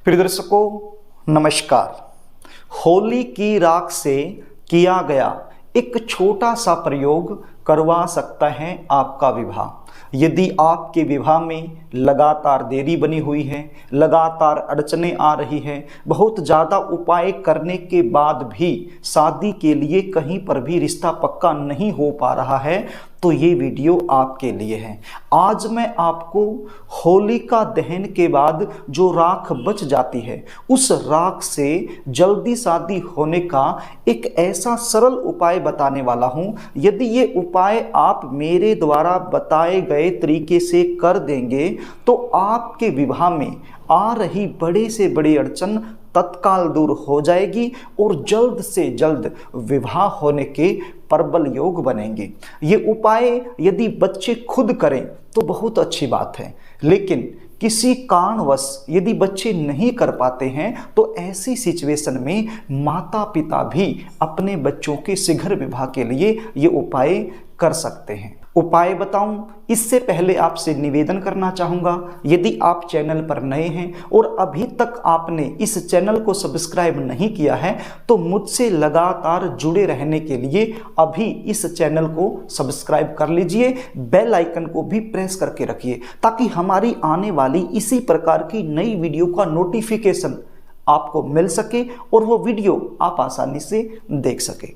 प्रिय दर्शकों नमस्कार। होली की राख से किया गया एक छोटा सा प्रयोग करवा सकता है आपका विवाह। यदि आपके विवाह में लगातार देरी बनी हुई है, लगातार अड़चनें आ रही है, बहुत ज़्यादा उपाय करने के बाद भी शादी के लिए कहीं पर भी रिश्ता पक्का नहीं हो पा रहा है, तो ये वीडियो आपके लिए है। आज मैं आपको होलिका दहन के बाद जो राख बच जाती है, उस राख से जल्दी शादी होने का एक ऐसा सरल उपाय बताने वाला हूँ। यदि ये उपाय आप मेरे द्वारा बताए गए तरीके से कर देंगे तो आपके विवाह में आ रही बड़े से बड़ी अड़चन तत्काल दूर हो जाएगी और जल्द से जल्द विवाह होने के प्रबल योग बनेंगे। ये उपाय यदि बच्चे खुद करें तो बहुत अच्छी बात है, लेकिन किसी कारणवश यदि बच्चे नहीं कर पाते हैं तो ऐसी सिचुएशन में माता पिता भी अपने बच्चों के शीघ्र विवाह के लिए ये उपाय कर सकते हैं। उपाय बताऊं इससे पहले आपसे निवेदन करना चाहूँगा, यदि आप चैनल पर नए हैं और अभी तक आपने इस चैनल को सब्सक्राइब नहीं किया है तो मुझसे लगातार जुड़े रहने के लिए अभी इस चैनल को सब्सक्राइब कर लीजिए, बेल आइकन को भी प्रेस करके रखिए ताकि हमारी आने वाली इसी प्रकार की नई वीडियो का नोटिफिकेशन आपको मिल सके और वो वीडियो आप आसानी से देख सके।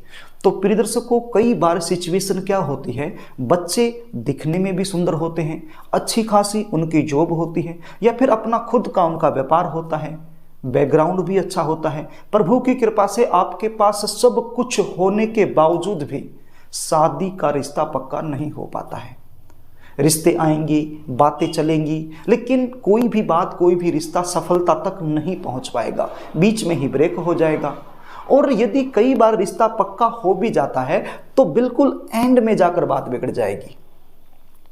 तो प्रिय दर्शकों, कई बार सिचुएशन क्या होती है, बच्चे दिखने में भी सुंदर होते हैं, अच्छी खासी उनकी जॉब होती है या फिर अपना खुद का उनका व्यापार होता है, बैकग्राउंड भी अच्छा होता है। प्रभु की कृपा से आपके पास सब कुछ होने के बावजूद भी शादी का रिश्ता पक्का नहीं हो पाता है। रिश्ते आएंगी, बातें चलेंगी, लेकिन कोई भी बात, कोई भी रिश्ता सफलता तक नहीं पहुंच पाएगा, बीच में ही ब्रेक हो जाएगा। और यदि कई बार रिश्ता पक्का हो भी जाता है तो बिल्कुल एंड में जाकर बात बिगड़ जाएगी।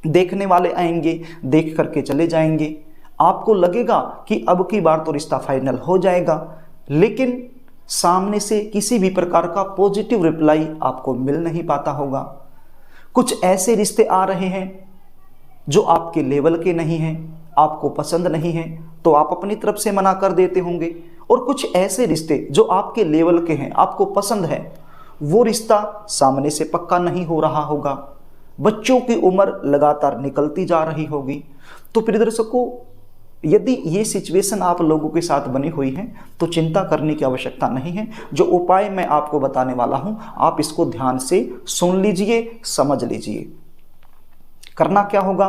देखने वाले आएंगे, देख करके चले जाएंगे, आपको लगेगा कि अब की बार तो रिश्ता फाइनल हो जाएगा, लेकिन सामने से किसी भी प्रकार का पॉजिटिव रिप्लाई आपको मिल नहीं पाता होगा। कुछ ऐसे रिश्ते आ रहे हैं जो आपके लेवल के नहीं हैं, आपको पसंद नहीं है तो आप अपनी तरफ से मना कर देते होंगे, और कुछ ऐसे रिश्ते जो आपके लेवल के हैं, आपको पसंद है, वो रिश्ता सामने से पक्का नहीं हो रहा होगा। बच्चों की उम्र लगातार निकलती जा रही होगी। तो प्रिय दर्शकों, यदि ये सिचुएशन आप लोगों के साथ बनी हुई है तो चिंता करने की आवश्यकता नहीं है। जो उपाय मैं आपको बताने वाला हूँ आप इसको ध्यान से सुन लीजिए, समझ लीजिए। करना क्या होगा,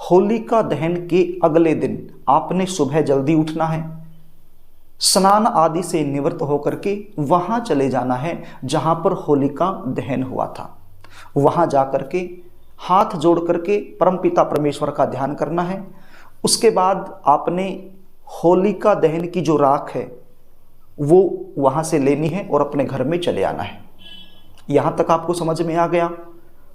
होलिका दहन के अगले दिन आपने सुबह जल्दी उठना है, स्नान आदि से निवृत्त होकर के वहां चले जाना है जहां पर होलिका दहन हुआ था। वहां जाकर के हाथ जोड़ करके परमपिता परमेश्वर का ध्यान करना है। उसके बाद आपने होलिका दहन की जो राख है वो वहां से लेनी है और अपने घर में चले आना है। यहां तक आपको समझ में आ गया?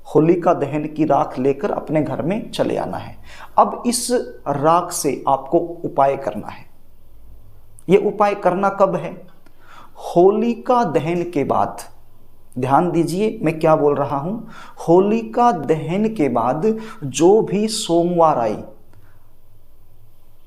होलिका दहन की राख लेकर अपने घर में चले आना है। अब इस राख से आपको उपाय करना है। यह उपाय करना कब है? होलिका दहन के बाद। ध्यान दीजिए मैं क्या बोल रहा हूं। होलिका दहन के बाद जो भी सोमवार आई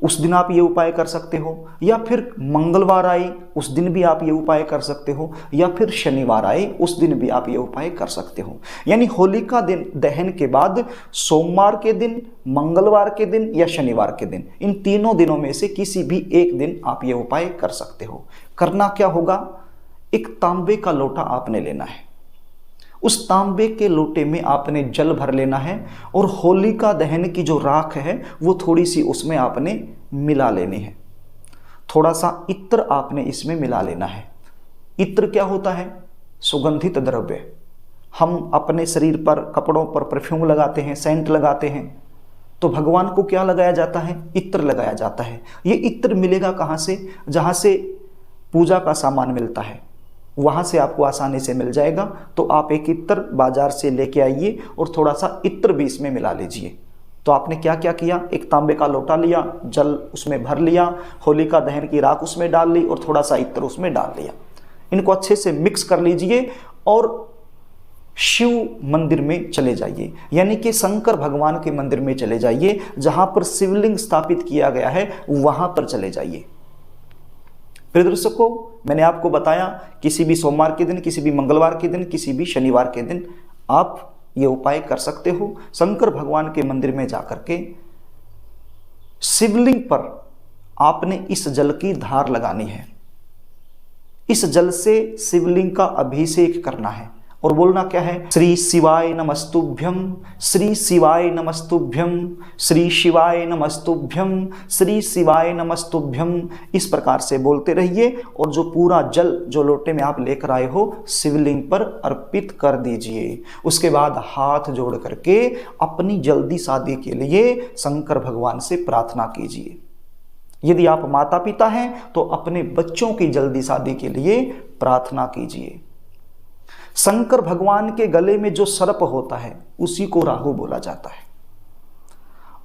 उस दिन आप ये उपाय कर सकते हो, या फिर मंगलवार आई उस दिन भी आप ये उपाय कर सकते हो, या फिर शनिवार आए उस दिन भी आप ये उपाय कर सकते हो। यानी होलिका दहन के बाद सोमवार के दिन, मंगलवार के दिन या शनिवार के दिन, इन तीनों दिनों में से किसी भी एक दिन आप ये उपाय कर सकते हो। करना क्या होगा, एक तांबे का लोटा आपने लेना है। उस तांबे के लोटे में आपने जल भर लेना है और होलिका दहन की जो राख है वो थोड़ी सी उसमें आपने मिला लेनी है। थोड़ा सा इत्र आपने इसमें मिला लेना है। इत्र क्या होता है? सुगंधित द्रव्य। हम अपने शरीर पर, कपड़ों पर परफ्यूम लगाते हैं, सेंट लगाते हैं, तो भगवान को क्या लगाया जाता है? इत्र लगाया जाता है। ये इत्र मिलेगा कहाँ से? जहाँ से पूजा का सामान मिलता है वहाँ से आपको आसानी से मिल जाएगा। तो आप एक इत्र बाजार से लेके आइए और थोड़ा सा इत्र भी इसमें मिला लीजिए। तो आपने क्या क्या किया, एक तांबे का लोटा लिया, जल उसमें भर लिया, होलिका दहन की राख उसमें डाल ली और थोड़ा सा इत्र उसमें डाल लिया। इनको अच्छे से मिक्स कर लीजिए और शिव मंदिर में चले जाइए, यानी कि शंकर भगवान के मंदिर में चले जाइए। जहाँ पर शिवलिंग स्थापित किया गया है वहाँ पर चले जाइए। प्रिय दर्शकों, मैंने आपको बताया किसी भी सोमवार के दिन, किसी भी मंगलवार के दिन, किसी भी शनिवार के दिन आप ये उपाय कर सकते हो। शंकर भगवान के मंदिर में जाकर के शिवलिंग पर आपने इस जल की धार लगानी है। इस जल से शिवलिंग का अभिषेक करना है और बोलना क्या है, श्री शिवाय नमस्तुभ्यम, श्री शिवाय नमस्तुभ्यम, श्री शिवाय नमस्तुभ्यम, श्री शिवाय नमस्तुभ्यम। इस प्रकार से बोलते रहिए और जो पूरा जल जो लोटे में आप लेकर आए हो शिवलिंग पर अर्पित कर दीजिए। उसके बाद हाथ जोड़ करके अपनी जल्दी शादी के लिए शंकर भगवान से प्रार्थना कीजिए। यदि आप माता पिता हैं तो अपने बच्चों की जल्दी शादी के लिए प्रार्थना कीजिए। शंकर भगवान के गले में जो सर्प होता है उसी को राहु बोला जाता है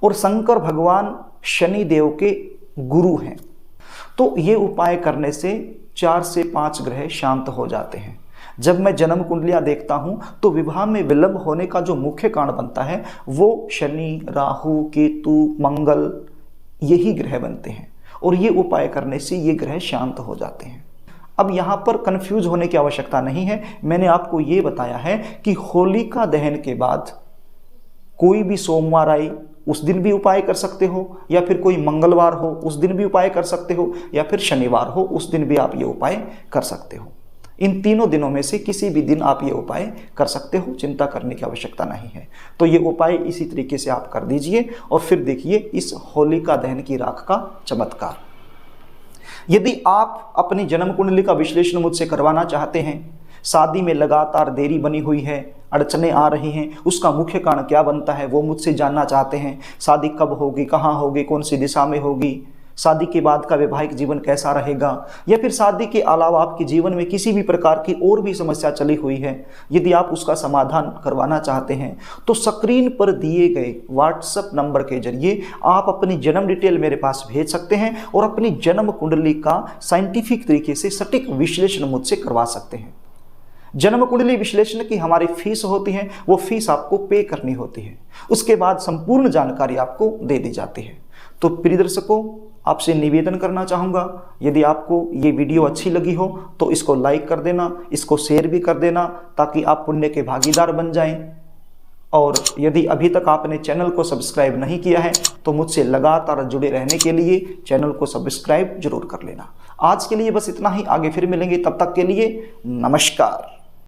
और शंकर भगवान शनि देव के गुरु हैं। तो ये उपाय करने से 4 से 5 ग्रह शांत हो जाते हैं। जब मैं जन्म कुंडलियां देखता हूं तो विवाह में विलंब होने का जो मुख्य कारण बनता है वो शनि, राहु, केतु, मंगल यही ग्रह बनते हैं और ये उपाय करने से ये ग्रह शांत हो जाते हैं। अब यहाँ पर कंफ्यूज होने की आवश्यकता नहीं है। मैंने आपको ये बताया है कि होलिका दहन के बाद कोई भी सोमवार आई उस दिन भी उपाय कर सकते हो, या फिर कोई मंगलवार हो उस दिन भी उपाय कर सकते हो, या फिर शनिवार हो उस दिन भी आप ये उपाय कर सकते हो। इन तीनों दिनों में से किसी भी दिन आप ये उपाय कर सकते हो, चिंता करने की आवश्यकता नहीं है। तो ये उपाय इसी तरीके से आप कर दीजिए और फिर देखिए इस होलिका दहन की राख का चमत्कार। यदि आप अपनी जन्म कुंडली का विश्लेषण मुझसे करवाना चाहते हैं, शादी में लगातार देरी बनी हुई है, अड़चने आ रही हैं, उसका मुख्य कारण क्या बनता है वो मुझसे जानना चाहते हैं, शादी कब होगी, कहाँ होगी, कौन सी दिशा में होगी, शादी के बाद का वैवाहिक जीवन कैसा रहेगा, या फिर शादी के अलावा आपके जीवन में किसी भी प्रकार की और भी समस्या चली हुई है, यदि आप उसका समाधान करवाना चाहते हैं तो स्क्रीन पर दिए गए व्हाट्सएप नंबर के जरिए आप अपनी जन्म डिटेल मेरे पास भेज सकते हैं और अपनी जन्म कुंडली का साइंटिफिक तरीके से सटीक विश्लेषण मुझसे करवा सकते हैं। जन्म कुंडली विश्लेषण की हमारी फीस होती है, वो फीस आपको पे करनी होती है। उसके बाद संपूर्ण जानकारी आपको दे दी जाती है। तो प्रिय दर्शकों, आपसे निवेदन करना चाहूँगा, यदि आपको ये वीडियो अच्छी लगी हो तो इसको लाइक कर देना, इसको शेयर भी कर देना ताकि आप पुण्य के भागीदार बन जाएं। और यदि अभी तक आपने चैनल को सब्सक्राइब नहीं किया है तो मुझसे लगातार जुड़े रहने के लिए चैनल को सब्सक्राइब जरूर कर लेना। आज के लिए बस इतना ही, आगे फिर मिलेंगे, तब तक के लिए नमस्कार।